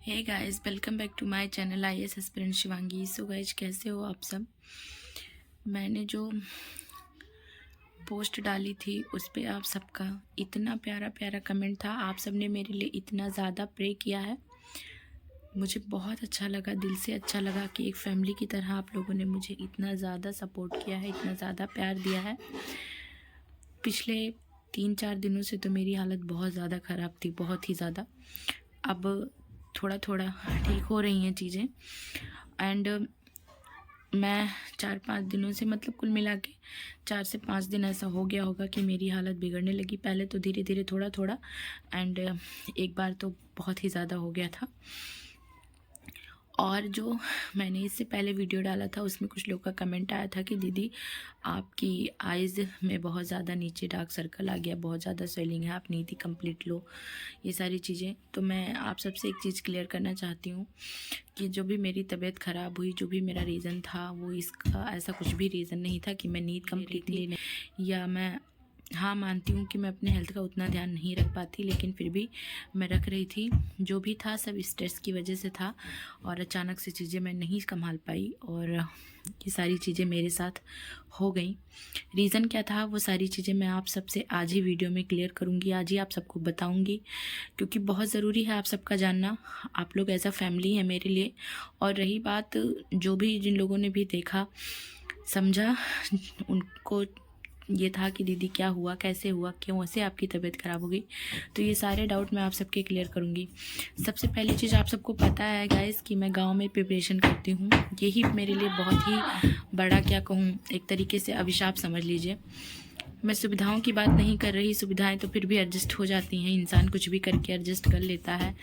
Hey guys, welcome back to my channel IAS aspirant Shivangi. So guys, कैसे हो आप सब। मैंने जो पोस्ट डाली थी उस पे आप सबका इतना प्यारा प्यारा कमेंट था। आप सब ने मेरे लिए इतना ज़्यादा प्रे किया है, मुझे बहुत अच्छा लगा, दिल से अच्छा लगा कि एक फैमिली की तरह आप लोगों ने मुझे इतना ज़्यादा सपोर्ट किया है, इतना ज़्यादा प्यार दिया है। पिछले 3-4 दिनों से तो मेरी हालत बहुत ज़्यादा ख़राब थी, बहुत ही ज़्यादा। अब थोड़ा थोड़ा ठीक हो रही हैं चीज़ें। एंड मैं 4-5 दिनों से, मतलब कुल मिला के 4 से 5 दिन ऐसा हो गया होगा कि मेरी हालत बिगड़ने लगी। पहले तो धीरे धीरे थोड़ा थोड़ा, एंड एक बार तो बहुत ही ज़्यादा हो गया था। और जो मैंने इससे पहले वीडियो डाला था उसमें कुछ लोग का कमेंट आया था कि दीदी आपकी आइज़ में बहुत ज़्यादा नीचे डार्क सर्कल आ गया, बहुत ज़्यादा स्वेलिंग है, आप नींद कंप्लीट लो, ये सारी चीज़ें। तो मैं आप सबसे एक चीज़ क्लियर करना चाहती हूँ कि जो भी मेरी तबीयत ख़राब हुई, जो भी मेरा रीज़न था, वो इसका ऐसा कुछ भी रीज़न नहीं था कि मैं नींद कम्प्लीटली नहीं, या मैं हाँ मानती हूँ कि मैं अपने हेल्थ का उतना ध्यान नहीं रख पाती, लेकिन फिर भी मैं रख रही थी। जो भी था सब स्ट्रेस की वजह से था, और अचानक से चीज़ें मैं नहीं संभाल पाई और ये सारी चीज़ें मेरे साथ हो गई। रीज़न क्या था, वो सारी चीज़ें मैं आप सबसे आज ही वीडियो में क्लियर करूँगी, आज ही आप सबको बताऊँगी, क्योंकि बहुत ज़रूरी है आप सबका जानना। आप लोग एज अ फैमिली है मेरे लिए। और रही बात, जो भी जिन लोगों ने भी देखा समझा, उनको ये था कि दीदी क्या हुआ, कैसे हुआ, क्यों ऐसे आपकी तबीयत ख़राब हो गई, तो ये सारे डाउट मैं आप सबके क्लियर करूँगी। सबसे पहली चीज़, आप सबको पता है गाइस कि मैं गांव में प्रिपरेशन करती हूँ। यही मेरे लिए बहुत ही बड़ा, क्या कहूँ, एक तरीके से अभिशाप समझ लीजिए। मैं सुविधाओं की बात नहीं कर रही, सुविधाएं तो फिर भी एडजस्ट हो जाती हैं, इंसान कुछ भी करके एडजस्ट कर लेता है।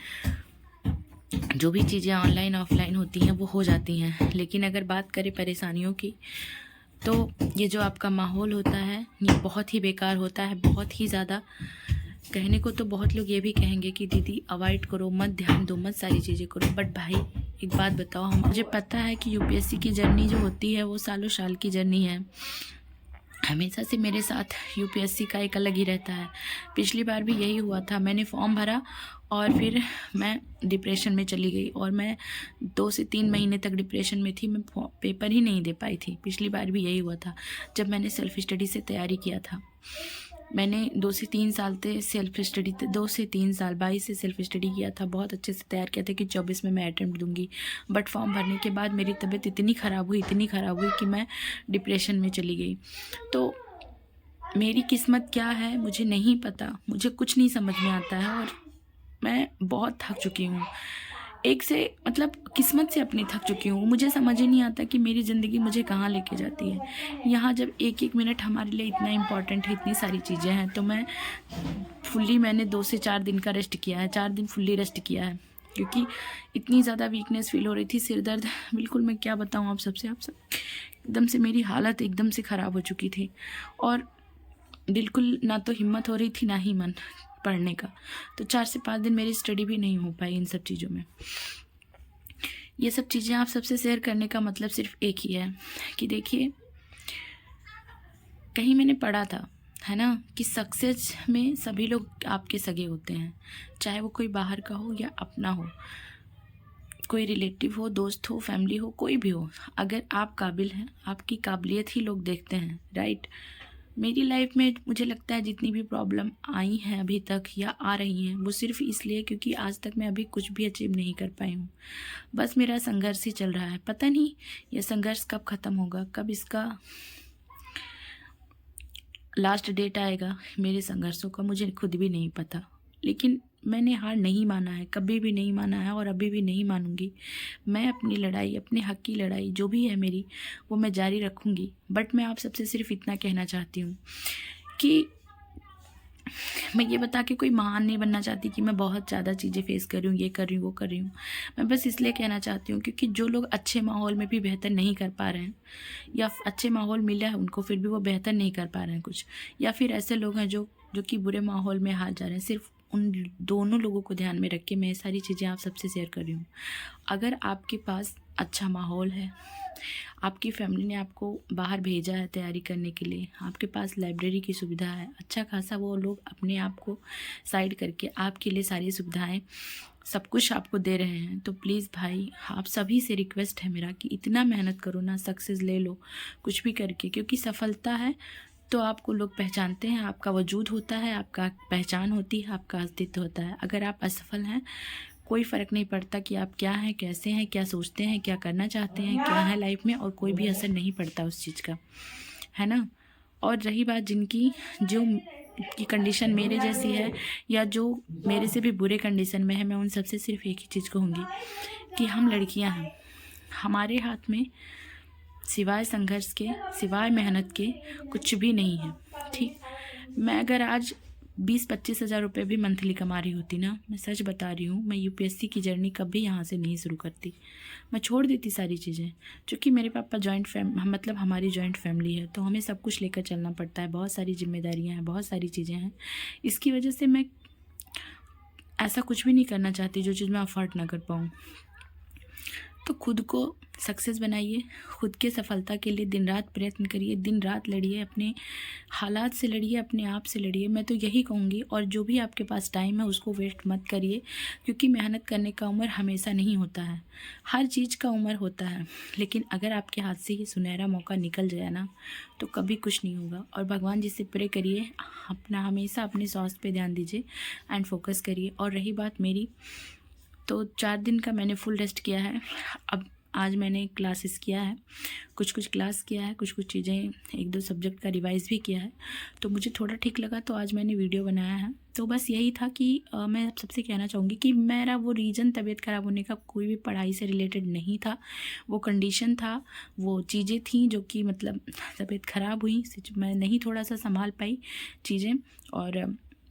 जो भी चीज़ें ऑनलाइन ऑफलाइन होती हैं वो हो जाती हैं, लेकिन अगर बात करें परेशानियों की, तो ये जो आपका माहौल होता है ये बहुत ही बेकार होता है, बहुत ही ज़्यादा। कहने को तो बहुत लोग ये भी कहेंगे कि दीदी अवॉइड करो, मत ध्यान दो, मत सारी चीज़ें करो, बट भाई एक बात बताओ, मुझे पता है कि यूपीएससी की जर्नी जो होती है वो सालों साल की जर्नी है। हमेशा से मेरे साथ यूपीएससी का एक अलग ही रहता है। पिछली बार भी यही हुआ था, मैंने फॉर्म भरा और फिर मैं डिप्रेशन में चली गई, और मैं 2 से 3 महीने तक डिप्रेशन में थी। मैं पेपर ही नहीं दे पाई थी। पिछली बार भी यही हुआ था जब मैंने सेल्फ स्टडी से तैयारी किया था। मैंने 2 से 3 साल से सेल्फ स्टडी, 2 से 3 साल 22 से सेल्फ स्टडी किया था, बहुत अच्छे से तैयार किया था कि 24 में मैं अटेम्प्ट दूंगी। बट फॉर्म भरने के बाद मेरी तबीयत इतनी ख़राब हुई, इतनी ख़राब हुई कि मैं डिप्रेशन में चली गई। तो मेरी किस्मत क्या है मुझे नहीं पता, मुझे कुछ नहीं समझ में आता है, और मैं बहुत थक चुकी हूँ। एक से मतलब किस्मत से अपनी थक चुकी हूँ। मुझे समझ ही नहीं आता कि मेरी ज़िंदगी मुझे कहाँ लेके जाती है। यहाँ जब एक एक मिनट हमारे लिए इतना इम्पॉर्टेंट है, इतनी सारी चीज़ें हैं, तो मैंने 2 से 4 दिन का रेस्ट किया है, 4 दिन फुल्ली रेस्ट किया है, क्योंकि इतनी ज़्यादा वीकनेस फील हो रही थी, सिर दर्द, बिल्कुल मैं क्या बताऊँ आप सबसे। आप सब एकदम से मेरी हालत एकदम से ख़राब हो चुकी थी, और बिल्कुल ना तो हिम्मत हो रही थी ना ही मन पढ़ने का। तो 4 से 5 दिन मेरी स्टडी भी नहीं हो पाई इन सब चीज़ों में। ये सब चीज़ें आप सबसे शेयर करने का मतलब सिर्फ एक ही है कि देखिए, कहीं मैंने पढ़ा था, है ना, कि सक्सेस में सभी लोग आपके सगे होते हैं, चाहे वो कोई बाहर का हो या अपना हो, कोई रिलेटिव हो, दोस्त हो, फैमिली हो, कोई भी हो। अगर आप काबिल हैं, आपकी काबिलियत ही लोग देखते हैं, राइट। मेरी लाइफ में मुझे लगता है जितनी भी प्रॉब्लम आई हैं अभी तक या आ रही हैं, वो सिर्फ इसलिए क्योंकि आज तक मैं अभी कुछ भी अचीव नहीं कर पाई हूँ। बस मेरा संघर्ष ही चल रहा है। पता नहीं ये संघर्ष कब ख़त्म होगा, कब इसका लास्ट डेट आएगा मेरे संघर्षों का, मुझे खुद भी नहीं पता। लेकिन मैंने हार नहीं माना है, कभी भी नहीं माना है, और अभी भी नहीं मानूंगी। मैं अपनी लड़ाई, अपने हक की लड़ाई जो भी है मेरी, वो मैं जारी रखूंगी। बट मैं आप सबसे सिर्फ इतना कहना चाहती हूँ कि मैं ये बता के कोई महान नहीं बनना चाहती कि मैं बहुत ज़्यादा चीज़ें फेस कर रही हूँ, ये कर रही हूँ, वो कर रही हूँ। मैं बस इसलिए कहना चाहती हूँ क्योंकि जो लोग अच्छे माहौल में भी बेहतर नहीं कर पा रहे हैं, या अच्छे माहौल मिला है उनको फिर भी वो बेहतर नहीं कर पा रहे हैं कुछ, या फिर ऐसे लोग हैं जो कि बुरे माहौल में हार जा रहे हैं, सिर्फ उन दोनों लोगों को ध्यान में रख के मैं ये सारी चीज़ें आप सबसे शेयर कर रही हूँ। अगर आपके पास अच्छा माहौल है, आपकी फैमिली ने आपको बाहर भेजा है तैयारी करने के लिए, आपके पास लाइब्रेरी की सुविधा है, अच्छा खासा वो लोग अपने आप को साइड करके आपके लिए सारी सुविधाएं सब कुछ आपको दे रहे हैं, तो प्लीज़ भाई आप सभी से रिक्वेस्ट है मेरा कि इतना मेहनत करो ना, सक्सेस ले लो कुछ भी करके, क्योंकि सफलता है तो आपको लोग पहचानते हैं, आपका वजूद होता है, आपका पहचान होती है, आपका अस्तित्व होता है। अगर आप असफल हैं, कोई फ़र्क नहीं पड़ता कि आप क्या हैं, कैसे हैं, क्या सोचते हैं, क्या करना चाहते हैं, क्या है लाइफ में, और कोई भी असर नहीं पड़ता उस चीज़ का, है ना। और रही बात जिनकी जो की कंडीशन मेरे जैसी है या जो मेरे से भी बुरे कंडीशन में है, मैं उन सबसे सिर्फ एक ही चीज़ कहूँगी कि हम लड़कियां हैं, हमारे हाथ में सिवाय संघर्ष के, सिवाय मेहनत के कुछ भी नहीं है। ठीक, मैं अगर आज 20-25 हज़ार रुपये भी मंथली कमा रही होती ना, मैं सच बता रही हूँ, मैं यूपीएससी की जर्नी कभी यहाँ से नहीं शुरू करती, मैं छोड़ देती सारी चीज़ें। क्योंकि मेरे पापा मतलब हमारी जॉइंट फैमिली है, तो हमें सब कुछ लेकर चलना पड़ता है, बहुत सारी जिम्मेदारियाँ हैं, बहुत सारी चीज़ें हैं। इसकी वजह से मैं ऐसा कुछ भी नहीं करना चाहती जो चीज़ मैं अफोर्ड ना कर पाऊँ। तो खुद को सक्सेस बनाइए, खुद के सफलता के लिए दिन रात प्रयत्न करिए, दिन रात लड़िए, अपने हालात से लड़िए, अपने आप से लड़िए, मैं तो यही कहूँगी। और जो भी आपके पास टाइम है उसको वेस्ट मत करिए, क्योंकि मेहनत करने का उम्र हमेशा नहीं होता है, हर चीज़ का उम्र होता है। लेकिन अगर आपके हाथ से ही सुनहरा मौका निकल जाए ना, तो कभी कुछ नहीं होगा। और भगवान जी से प्रे करिए, अपना हमेशा अपने स्वास्थ्य पे ध्यान दीजिए एंड फोकस करिए। और रही बात मेरी, तो 4 दिन का मैंने फुल रेस्ट किया है। अब आज मैंने क्लासेस किया है, कुछ क्लास किया है, कुछ चीज़ें 1-2 सब्जेक्ट का रिवाइज़ भी किया है, तो मुझे थोड़ा ठीक लगा, तो आज मैंने वीडियो बनाया है। तो बस यही था कि मैं आप सबसे कहना चाहूँगी कि मेरा वो रीज़न तबीयत ख़राब होने का कोई भी पढ़ाई से रिलेटेड नहीं था, वो कंडीशन था, वो चीज़ें थी जो कि मतलब तबीयत ख़राब हुई, मैं नहीं थोड़ा सा संभाल पाई चीज़ें, और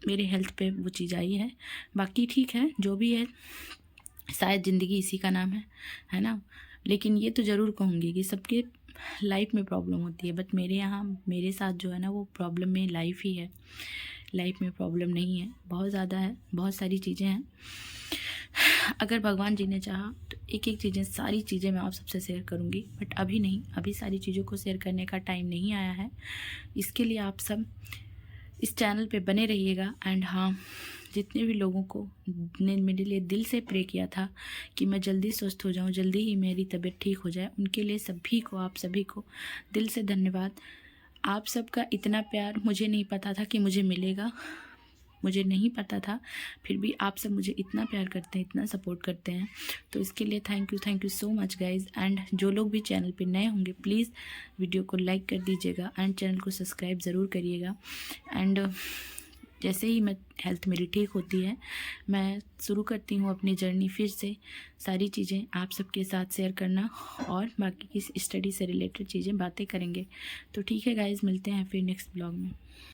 मेरे हेल्थ पे वो चीज़ आई है। बाकी ठीक है, जो भी है, शायद ज़िंदगी इसी का नाम है ना। लेकिन ये तो ज़रूर कहूँगी कि सबके लाइफ में प्रॉब्लम होती है, बट मेरे यहाँ, मेरे साथ जो है ना, वो प्रॉब्लम में लाइफ ही है, लाइफ में प्रॉब्लम नहीं है, बहुत ज़्यादा है, बहुत सारी चीज़ें हैं। अगर भगवान जी ने चाहा तो एक एक चीज़ें, सारी चीज़ें मैं आप सबसे शेयर करूँगी, बट अभी नहीं, अभी सारी चीज़ों को शेयर करने का टाइम नहीं आया है। इसके लिए आप सब इस चैनल पे बने रहिएगा। एंड हाँ, जितने भी लोगों को ने मेरे लिए दिल से प्रे किया था कि मैं जल्दी स्वस्थ हो जाऊं, जल्दी ही मेरी तबीयत ठीक हो जाए, उनके लिए सभी को, आप सभी को दिल से धन्यवाद। आप सबका इतना प्यार मुझे नहीं पता था कि मुझे मिलेगा, मुझे नहीं पता था, फिर भी आप सब मुझे इतना प्यार करते हैं, इतना सपोर्ट करते हैं, तो इसके लिए thank you so much guys. And जो लोग भी चैनल पे नए होंगे, प्लीज़ वीडियो को लाइक कर दीजिएगा एंड चैनल को सब्सक्राइब ज़रूर करिएगा। एंड जैसे ही मैं हेल्थ मेरी ठीक होती है, मैं शुरू करती हूँ अपनी जर्नी फिर से, सारी चीज़ें आप सबके साथ शेयर करना, और बाकी की स्टडी से रिलेटेड चीज़ें बातें करेंगे। तो ठीक है गाइज़, मिलते हैं फिर नेक्स्ट ब्लॉग में।